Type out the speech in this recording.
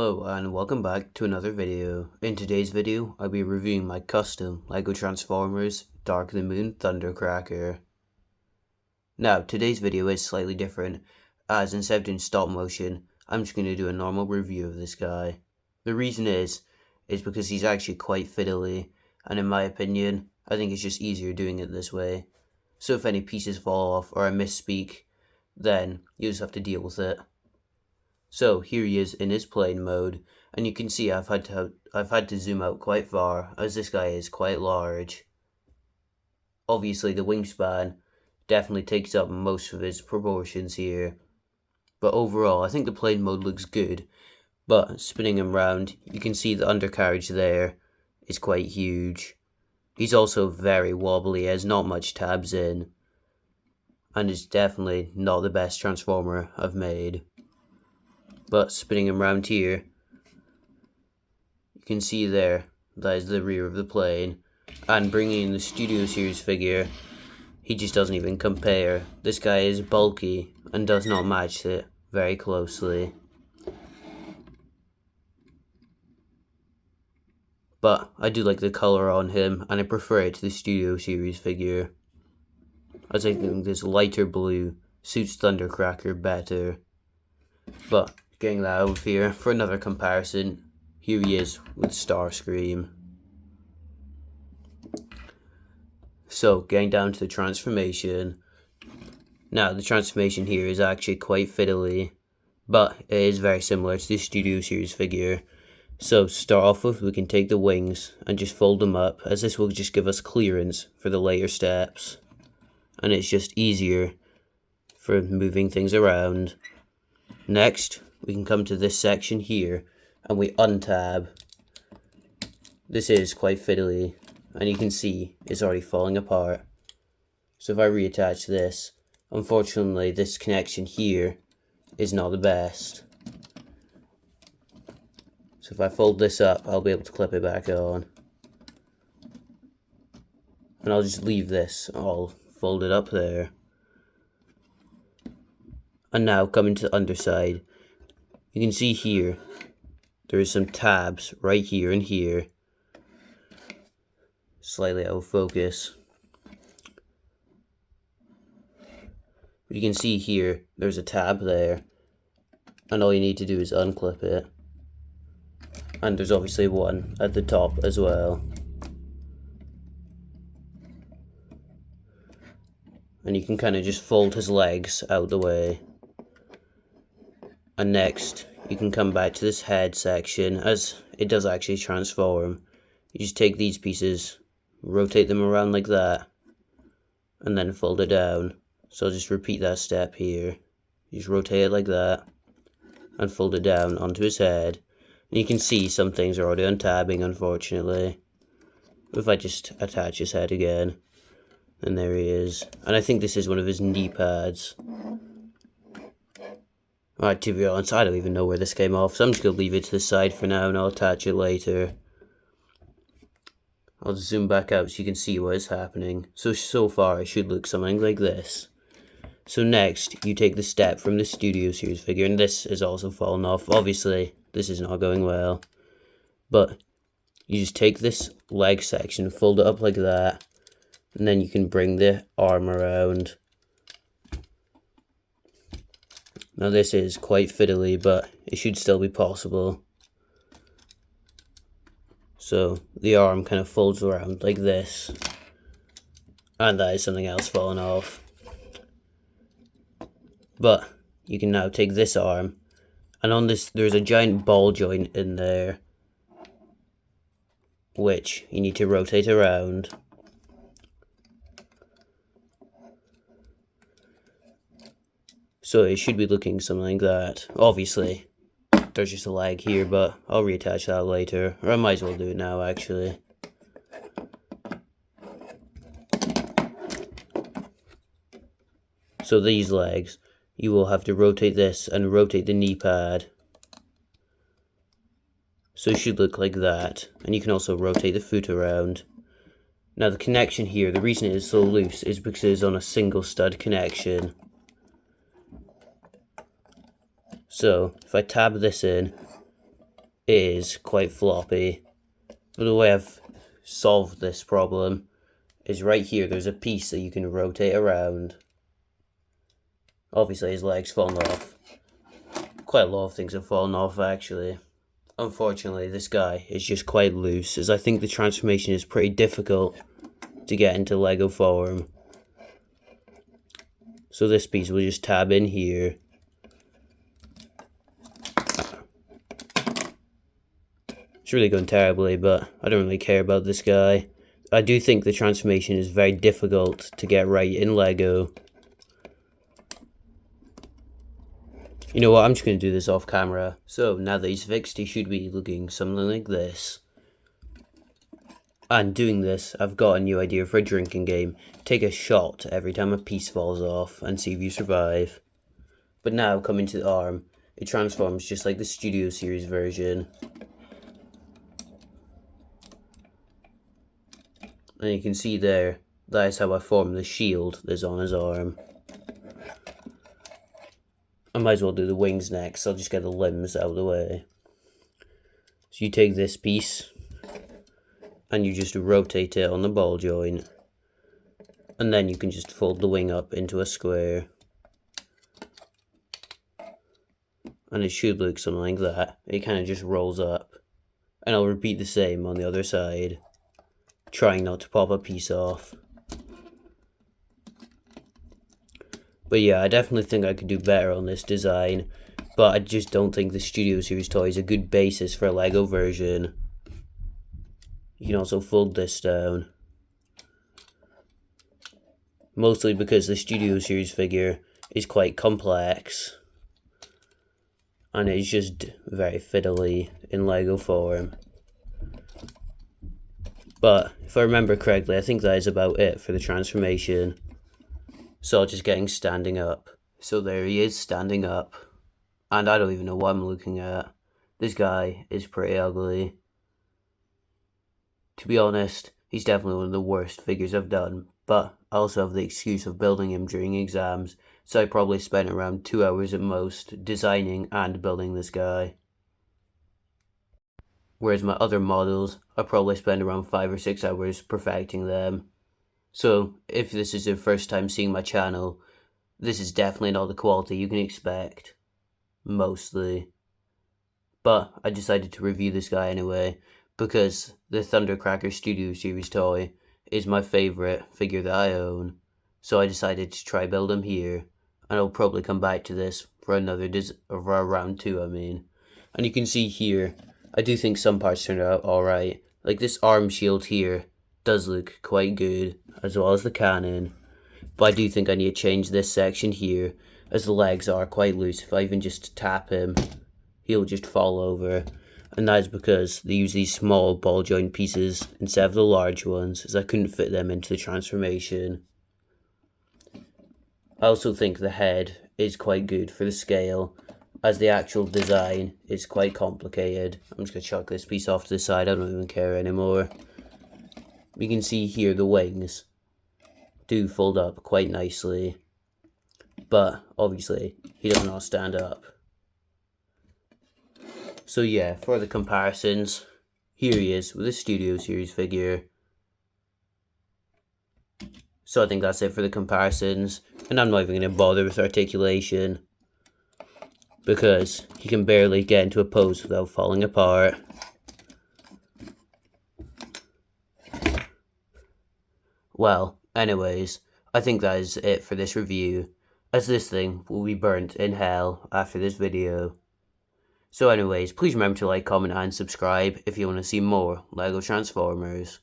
Hello and welcome back to another video. In today's video, I'll be reviewing my custom LEGO Transformers Dark of the Moon Thundercracker. Now, today's video is slightly different, as instead of doing stop motion, I'm just going to do a normal review of this guy. The reason is because he's actually quite fiddly, and in my opinion, I think it's just easier doing it this way. So if any pieces fall off or I misspeak, then you just have to deal with it. So here he is in his plane mode, and you can see I've had to zoom out quite far, as this guy is quite large. Obviously the wingspan definitely takes up most of his proportions here, but overall I think the plane mode looks good. But spinning him around, you can see the undercarriage there is quite huge. He's also very wobbly, has not much tabs in, and is definitely not the best transformer I've made. But spinning him around here, you can see there, that is the rear of the plane. And bringing in the Studio Series figure, he just doesn't even compare. This guy is bulky and does not match it very closely. But I do like the colour on him, and I prefer it to the Studio Series figure, as I think this lighter blue suits Thundercracker better. But getting that out of here, for another comparison, here he is with Starscream. So, getting down to the transformation. Now, the transformation here is actually quite fiddly, but it is very similar to the Studio Series figure. So, to start off with, we can take the wings and just fold them up, as this will just give us clearance for the later steps. And it's just easier for moving things around. Next, we can come to this section here, and we untab. This is quite fiddly, and you can see it's already falling apart. So if I reattach this, unfortunately this connection here is not the best. So if I fold this up, I'll be able to clip it back on. And I'll just leave this all folded up there. And now coming to the underside, you can see here, there is some tabs right here and here. Slightly out of focus. But you can see here, there's a tab there. And all you need to do is unclip it. And there's obviously one at the top as well. And you can kind of just fold his legs out the way. And next, you can come back to this head section, as it does actually transform. You just take these pieces, rotate them around like that, and then fold it down. So I'll just repeat that step here. You just rotate it like that, and fold it down onto his head. And you can see some things are already untabbing, unfortunately. If I just attach his head again, and there he is. And I think this is one of his knee pads. Alright, to be honest, I don't even know where this came off, so I'm just going to leave it to the side for now, and I'll attach it later. I'll just zoom back out so you can see what is happening. So far, it should look something like this. So next, you take the step from the Studio Series figure, and this is also fallen off. Obviously, this is not going well. But you just take this leg section, fold it up like that, and then you can bring the arm around. Now this is quite fiddly, but it should still be possible. So the arm kind of folds around like this. And that is something else falling off. But you can now take this arm, and on this there's a giant ball joint in there, which you need to rotate around. So it should be looking something like that. Obviously, there's just a lag here, but I'll reattach that later. Or I might as well do it now, actually. So these legs, you will have to rotate this and rotate the knee pad. So it should look like that. And you can also rotate the foot around. Now the connection here, the reason it is so loose is because it is on a single stud connection. So if I tab this in, is quite floppy. But the way I've solved this problem is right here there's a piece that you can rotate around. Obviously his leg's fallen off. Quite a lot of things have fallen off actually. Unfortunately this guy is just quite loose, as I think the transformation is pretty difficult to get into Lego form. So this piece will just tab in here. It's really going terribly, but I don't really care about this guy. I do think the transformation is very difficult to get right in Lego. You know what, I'm just going to do this off camera. So now that he's fixed, he should be looking something like this. And doing this, I've got a new idea for a drinking game. Take a shot every time a piece falls off and see if you survive. But now, coming to the arm, it transforms just like the Studio Series version. And you can see there, that is how I form the shield that's on his arm. I might as well do the wings next, I'll just get the limbs out of the way. So you take this piece, and you just rotate it on the ball joint. And then you can just fold the wing up into a square. And it should look something like that. It kind of just rolls up. And I'll repeat the same on the other side, trying not to pop a piece off. But yeah, I definitely think I could do better on this design, but I just don't think the Studio Series toy is a good basis for a Lego version. You can also fold this down. Mostly because the Studio Series figure is quite complex, and it's just very fiddly in Lego form. But if I remember correctly, I think that is about it for the transformation. So I'll just get him standing up. So there he is, standing up. And I don't even know what I'm looking at. This guy is pretty ugly. To be honest, he's definitely one of the worst figures I've done. But I also have the excuse of building him during exams. So I probably spent around 2 hours at most designing and building this guy. Whereas my other models, I probably spend around 5 or 6 hours perfecting them. So, if this is your first time seeing my channel, this is definitely not the quality you can expect. Mostly. But I decided to review this guy anyway, because the Thundercracker Studio Series toy is my favourite figure that I own. So I decided to try build him here, and I'll probably come back to this for another for round 2, I mean. And you can see here, I do think some parts turned out alright. Like this arm shield here does look quite good, as well as the cannon. But I do think I need to change this section here, as the legs are quite loose. If I even just tap him, he'll just fall over. And that is because they use these small ball joint pieces instead of the large ones, as I couldn't fit them into the transformation. I also think the head is quite good for the scale, as the actual design is quite complicated. I'm just going to chuck this piece off to the side, I don't even care anymore. You can see here the wings do fold up quite nicely, but obviously he does not stand up. So yeah, for the comparisons, here he is with a Studio Series figure. So I think that's it for the comparisons, and I'm not even going to bother with articulation, because he can barely get into a pose without falling apart. Well, anyways, I think that is it for this review, as this thing will be burnt in hell after this video. So anyways, please remember to like, comment and subscribe if you want to see more LEGO Transformers.